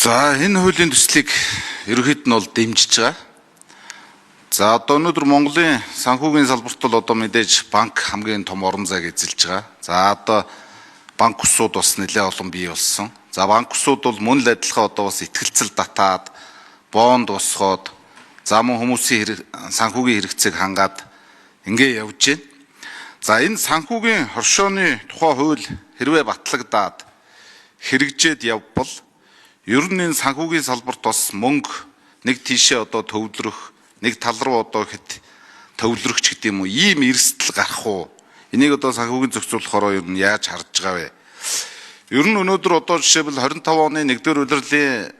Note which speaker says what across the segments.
Speaker 1: За энэ хуулийн төслийг ерөнхийд нь бол дэмжиж байгаа. За одоо өнөөдөр Монголын санхүүгийн салбарт бол одоо мэдээж банк хамгийн том орон зайг эзэлж байгаа. За одоо банк усуд бас нэлээд олон бий болсон. За банк усуд бол мөн л адилхан одоо бас итгэлцэл татаад, бонд босгоод, за мөн хүмүүсийн санхүүгийн хэрэгцээг хангаад ингэ явж байна. За энэ санхүүгийн хоршооны тухай хууль хэрвээ батлагдаад хэрэгжээд явбал ер нь энэ санхүүгийн салбарт бас мөнгө нэг тийшээ одоо төвлөрөх, нэг тал руу одоо хэд төвлөрөгч гэдэг юм уу, ийм эрсдэл гарах уу? Энийг одоо санхүүгийн зохицуулахороо ер нь яаж харж байгаа вэ? Ер нь өнөөдөр одоо жишээлбэл 25 оны 1-р улирлын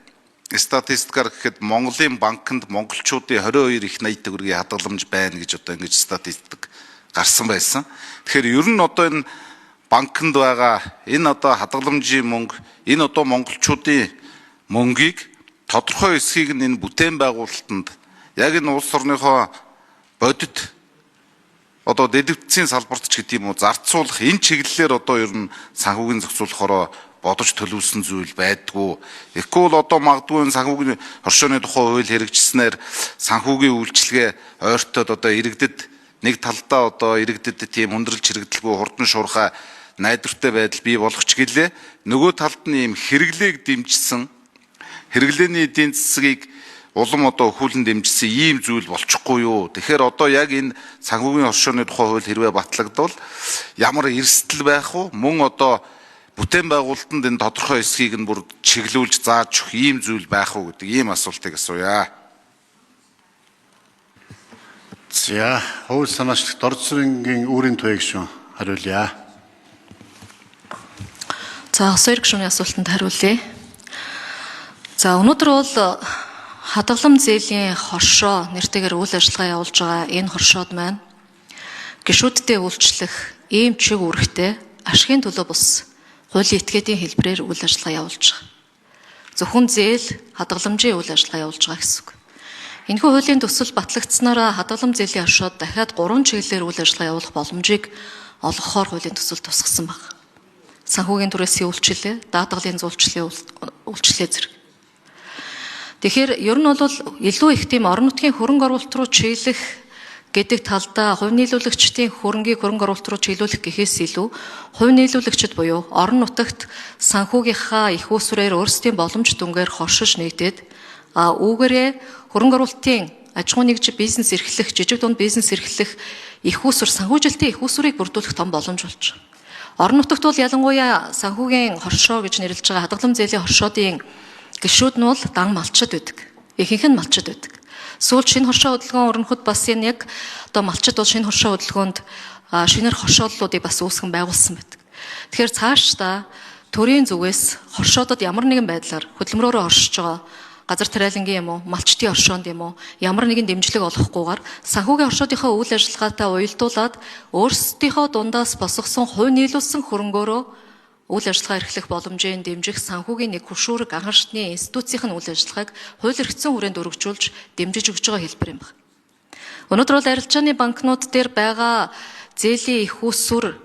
Speaker 1: статистикаар гэхэд Монголын банкнд монголчуудын 22 их 80 төгрөгийн хадгаламж байна гэж одоо ингэж статистик гарсан байсан. Тэгэхээр ер нь одоо энэ банкнд байгаа энэ одоо хадгаламжийн мөнгө, энэ одоо монголчуудын мөнгийг тодорхой хэсгийг нь энэ бүтээн байгуулалтанд яг энэ улс орныхоо бодит одоо дэдвтцийн салбарт ч гэдэг юм уу зарцуулах энэ чиглэлээр одоо ер нь санхүүгийн зохицуулахороо бодож төлөвлөсөн зүйл байдгүй. Тэгэхгүй бол одоо магадгүй энэ санхүүгийн хоршооны тухай хууль хэрэгжснээр санхүүгийн үйлчилгээ ойртоод одоо иргэдэд нэг талдаа одоо иргэдэд тийм хүндрэлж хэрэгдэлгүй хурдан шуурхай найдвартай байдал бий болох ч гэлээ нөгөө талд нь ийм хэрэглээг дэмжсэн хэрэглээний эдийн засгийг улам одоо өхүүлэн дэмжсэн ийм зүйл болчихгүй юу? Тэгэхээр одоо яг энэ санхүүгийн хоршооны тухай хууль хэрвээ батлагдвал ямар эрсдэл байх вэ? Мөн одоо бүтээн байгуулалтанд энэ тодорхой хэсгийг нь бүр чиглүүлж зааж өгөх ийм зүйл байх уу гэдэг ийм асуултыг асууя.
Speaker 2: За, хууль санаачлах Доржсрынгийн үүрийн туяг шүү хариулъя.
Speaker 3: За, Осойр гишүүний асуултанд хариулъя. За, өнөөдөр бол хадгалам зээлийн хоршоо нэртэйгээр үйл ажиллагаа явуулж байгаа энэ хоршоод маань гишүүддээ үйлчлэх ийм чиг үүрэгтэй ашигын төлөө бус хуулийн этгээдийн хэлбэрээр үйл ажиллагаа явуулж байгаа. Зөвхөн зээл хадгаламжийн үйл ажиллагаа явуулж байгаа гэсэн үг. Энэхүү хуулийн төсөл батлагдсанараа хадгалам зээлийн хоршоод дахиад 3 чиглэлээр үйл ажиллагаа явуулах боломжийг олгохоор хуулийн төсөл тусгасан баг. Санхүүгийн түрээсийн үйлчлэлээ, даатгалын зуулчлалын үйлчлэлээ зэрэг. Тэгэхээр ер нь бол илүү их тийм орон нутгийн хөрөнгө оруулалт руу чиглэх гэдэг талдаа хувь нийлүүлэгчдийн хөрөнгийг хөрөнгө оруулалт руу чиглүүлэх гэхээс илүү хувь нийлүүлэгчид буюу орон нутагт санхүүгийнхаа их усрээр өөрсдийн боломж дүнгээр хоршиж нэгдээд үүгээрээ хөрөнгө оруулалтын аж ахуй нэгж бизнес эрхлэх, жижиг дунд бизнес эрхлэх их усүр санхүүжилтийн их усрыг бүрдүүлэх том боломж болж байгаа. Орон нутагт бол ялангуяа санхүүгийн хоршоо гэж нэрлэж байгаа хадгалам зээлийн хоршоодын гишүүд нь бол дан малчид байдаг. Ихэнх нь малчид байдаг. Сүүлд шинэ хоршоо хөдөлгөөн өрнөхөд бас энэ яг одоо малчид бол шинэ хоршоо хөдөлгөөнд шинээр хоршооллуудыг бас үүсгэн байгуулсан байдаг. Тэгэхээр цаашдаа төрийн зүгээс хоршоодод ямар нэгэн байдлаар хөдөлмөрөөрөө оршиж байгаа газар тариалангийн юм уу, малчтын оршоонд юм уу, ямар нэгэн дэмжлэг олохгүйгээр санхүүгийн оршоодынхаа үйл ажиллагаатай уялдуулаад өөрсдийнхөө дундаас босгосон хувь нийлүүлсэн хөрөнгөөрөө үйл ажиллагаа эрхлэх боломжийн дэмжих санхүүгийн нэг хөшүүрэг анхан шатны институцийн үйл ажиллагааг хууль эрхцэн хүрээнд өргөжүүлж дэмжиж өгж байгаа хэлбэр юм байна. Өнөөдөр бол арилжааны банкнууд дээр байгаа зээлийн их усүр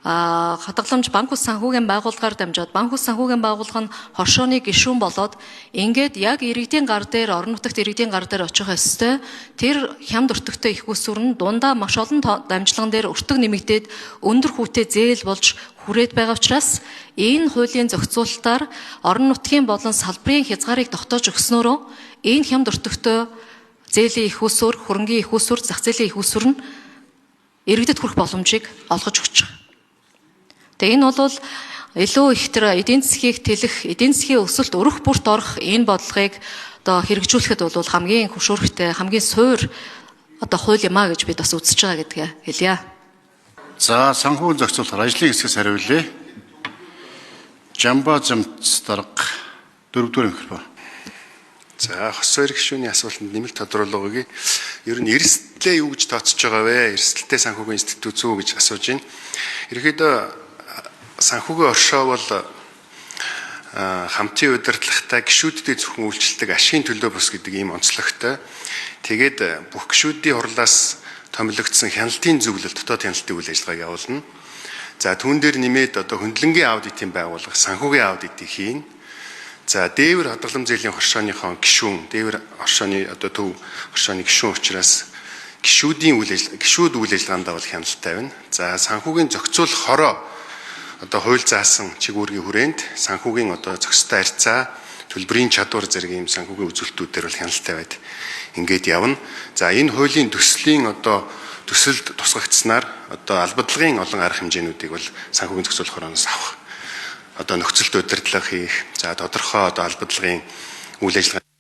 Speaker 3: хадгаламж банк ус санхүүгийн байгууллагаар дамжаад банк ус санхүүгийн байгууллага нь хоршооны гишүүн болоод ингээд яг иргэдийн гар дээр орон нутагт иргэдийн гар дээр очих ёстой тэр хямд өртөгтэй их усүр нь дундаа маш олон дамжлаган дээр өртөг нэмэгдээд өндөр хүүтэй зээл болж хүрээд байгаа учраас энэ хуулийн зохицуулалтаар орон нутгийн болон салбарын хязгаарыг тогтоож өгснөөрөө энэ хямд өртөгтэй зээлийн их усүр, хөрөнгийн их усүр, зах зээлийн их усүр нь иргэдэд хүрэх боломжийг олгож өгч байгаа. Тэгээ энэ бол илүү их тэр эдийн засгийг тэлэх, эдийн засгийн өсөлт өрөх бүрт орох энэ бодлогыг одоо хэрэгжүүлэхэд бол хамгийн хөшөөрөхтэй, хамгийн суур одоо хууль юм а гэж бид бас үзэж байгаа гэдгээ хэлье.
Speaker 2: За, санхүүгийн зохицуулахаар ажлын хэсгээс хариулъя. Жамба Замц дарга 4-р микрофон.
Speaker 4: За, Осойр гишүүний асуултанд нэмэлт тодруулга өгье. Ер нь эрсдлээ юу гэж тооцож байгаа вэ? Эрсдэлтэй санхүүгийн институт зүү гэж асууж байна. Ерөнхийдөө санхүүгийн оршоо бол хамтын удирдлагатай гишүүдтэй зөвхөн үйлчлдэг ашигын төлөө бус гэдэг ийм онцлогтой. Тэгээд бүх гишүүдийн хурлаас томилогдсон хяналтын зөвлөл, дотоод хяналтын үйл ажиллагааг явуулна. За түүн дээр нэмээд одоо хөндлөнгийн аудитын байгууллага санхүүгийн аудитыг хийн. За дээвэр хадгалам зээлийн хоршооныхон гишүүн, дээвэр хоршооны одоо төв хоршооны гишүүн учраас гишүүд үйл ажиллагаанд бол хяналттай байна. За санхүүгийн зохицуулах хороо одоо хууль заасан чигүүргийн хүрээнд санхүүгийн одоо зохистой харьцаа, төлбөрийн чадвар зэрэг ийм санхүүгийн үзүүлэлтүүдээр бол хяналттай байдаг. Ингээд явна. За энэ хуулийн төслийн одоо төсөлд тусгагдсанаар одоо албадлагын олон арга хэмжээнүүдийг бол санхүүгийн зохицуулах хорооноос авах. Одоо нөхцөлд удирдлага хийх, за тодорхой одоо албадлагын үйл ажиллагаа